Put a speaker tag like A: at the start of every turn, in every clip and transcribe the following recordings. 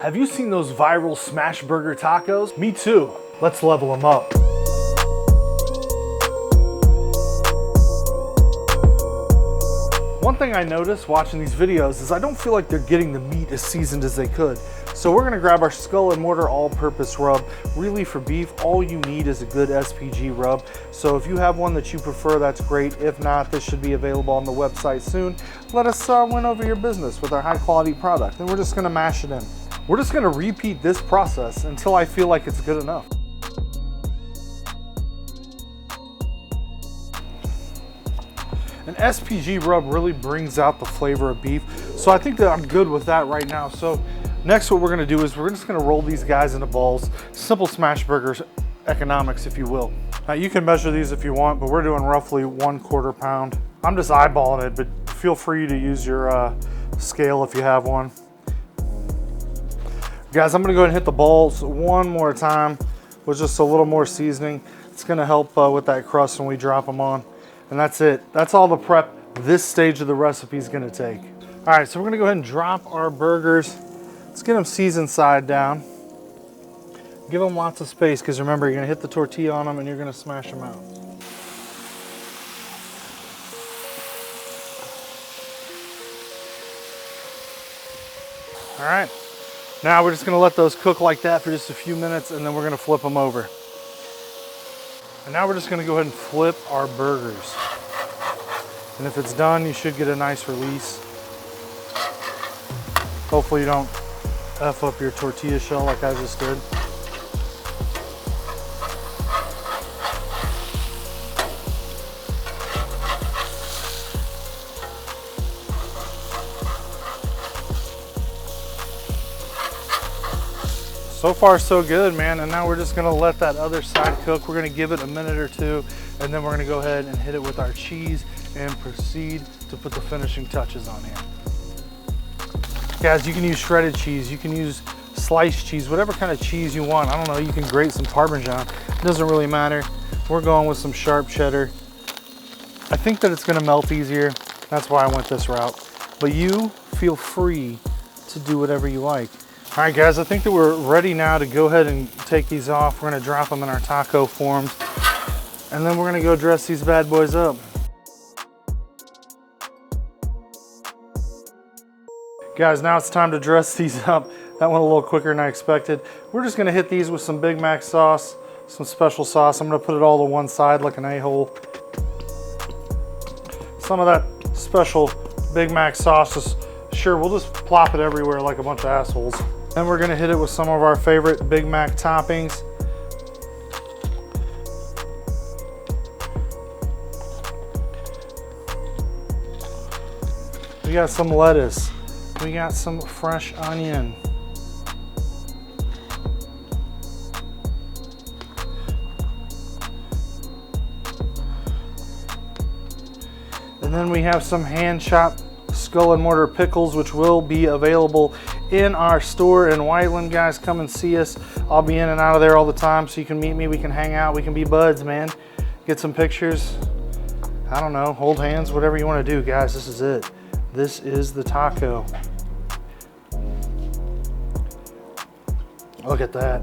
A: Have you seen those viral Smashburger tacos? Me too. Let's level them up. One thing I noticed watching these videos is I don't feel like they're getting the meat as seasoned as they could. So we're gonna grab our Skull and Mortar all-purpose rub. Really for beef, all you need is a good SPG rub. So if you have one that you prefer, that's great. If not, this should be available on the website soon. Let us win over your business with our high quality product. And we're just gonna mash it in. We're just gonna repeat this process until I feel like it's good enough. An SPG rub really brings out the flavor of beef. So I think that I'm good with that right now. So next what we're gonna do is we're just gonna roll these guys into balls. Simple Smashburger economics, if you will. Now you can measure these if you want, but we're doing roughly 1/4 pound. I'm just eyeballing it, but feel free to use your scale if you have one. Guys, I'm gonna go ahead and hit the balls one more time with just a little more seasoning. It's gonna help with that crust when we drop them on. And that's it. That's all the prep this stage of the recipe is gonna take. All right, so we're gonna go ahead and drop our burgers. Let's get them seasoned side down. Give them lots of space, because remember, you're gonna hit the tortilla on them and you're gonna smash them out. All right. Now we're just gonna let those cook like that for just a few minutes, and then we're gonna flip them over. And now we're just gonna go ahead and flip our burgers. And if it's done, you should get a nice release. Hopefully you don't F up your tortilla shell like I just did. So far so good, man. And now we're just gonna let that other side cook. We're gonna give it a minute or two, and then we're gonna go ahead and hit it with our cheese and proceed to put the finishing touches on here. Guys, you can use shredded cheese, you can use sliced cheese, whatever kind of cheese you want. I don't know, you can grate some Parmesan. It doesn't really matter. We're going with some sharp cheddar. I think that it's gonna melt easier. That's why I went this route. But you feel free to do whatever you like. All right, guys, I think that we're ready now to go ahead and take these off. We're gonna drop them in our taco forms, and then we're gonna go dress these bad boys up. Guys, now it's time to dress these up. That went a little quicker than I expected. We're just gonna hit these with some Big Mac sauce, some special sauce. I'm gonna put it all to one side like an a-hole. Some of that special Big Mac sauce is, sure, we'll just plop it everywhere like a bunch of assholes. Then we're gonna hit it with some of our favorite Big Mac toppings. We got some lettuce. We got some fresh onion. And then we have some hand-chopped Skull and Mortar pickles, which will be available in our store in Whiteland. Guys, come and see us. I'll be in and out of there all the time, so you can meet me, we can hang out, we can be buds, man. Get some pictures. I don't know, hold hands, whatever you want to do, guys. This is it. This is the taco. Look at that.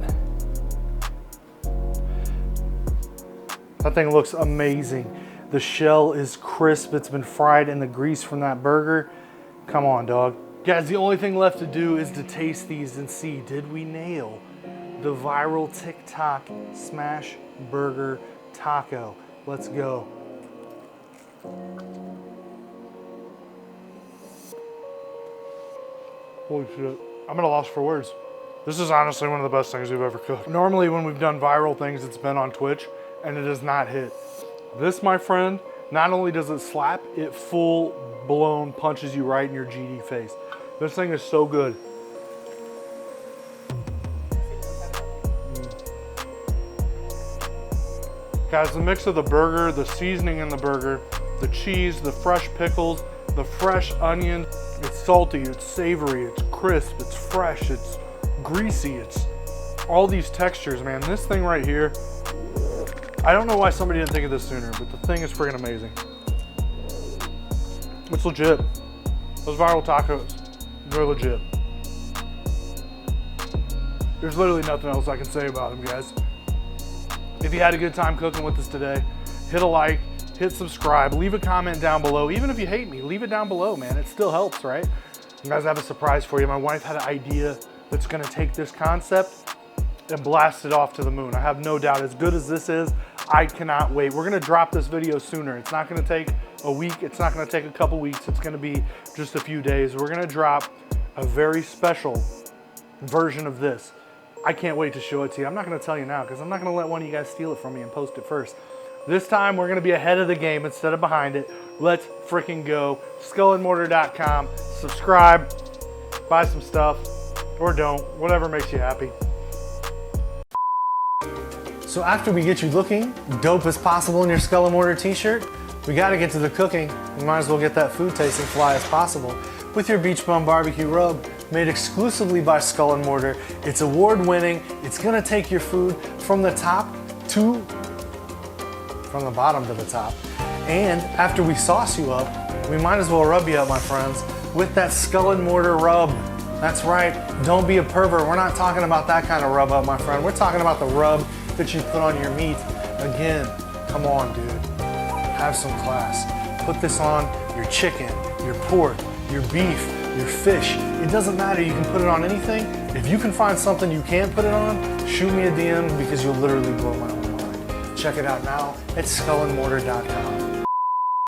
A: That thing looks amazing. The shell is crisp. It's been fried in the grease from that burger. Come on, dog. Guys, the only thing left to do is to taste these and see, did we nail the viral TikTok smash burger taco? Let's go. Holy shit. I'm at a loss for words. This is honestly one of the best things we've ever cooked. Normally when we've done viral things, it's been on Twitch and it does not hit. This, my friend, not only does it slap, it full blown punches you right in your GD face. This thing is so good. Guys, the mix of the burger, the seasoning in the burger, the cheese, the fresh pickles, the fresh onion, it's salty, it's savory, it's crisp, it's fresh, it's greasy, it's all these textures, man. This thing right here, I don't know why somebody didn't think of this sooner, but the thing is freaking amazing. It's legit. Those viral tacos, they're legit. There's literally nothing else I can say about them, guys. If you had a good time cooking with us today, hit a like, hit subscribe, leave a comment down below. Even if you hate me, leave it down below, man. It still helps, right? You guys, I have a surprise for you. My wife had an idea that's gonna take this concept and blast it off to the moon. I have no doubt, as good as this is, I cannot wait. We're gonna drop this video sooner. It's not gonna take a week. It's not gonna take a couple weeks. It's gonna be just a few days. We're gonna drop a very special version of this. I can't wait to show it to you. I'm not gonna tell you now because I'm not gonna let one of you guys steal it from me and post it first. This time we're gonna be ahead of the game instead of behind it. Let's freaking go. Skullandmortar.com, subscribe, buy some stuff, or don't, whatever makes you happy. So after we get you looking dope as possible in your Skull and Mortar t-shirt, we gotta get to the cooking. We might as well get that food tasting fly as possible with your Beach Bum Barbecue Rub, made exclusively by Skull and Mortar. It's award-winning. It's gonna take your food from the bottom to the top. And after we sauce you up, we might as well rub you up, my friends, with that Skull and Mortar rub. That's right, don't be a pervert. We're not talking about that kind of rub up, my friend. We're talking about the rub that you put on your meat. Again, come on, dude. Have some class. Put this on your chicken, your pork, your beef, your fish. It doesn't matter, you can put it on anything. If you can find something you can't put it on, shoot me a DM because you'll literally blow my own mind. Check it out now at skullandmortar.com.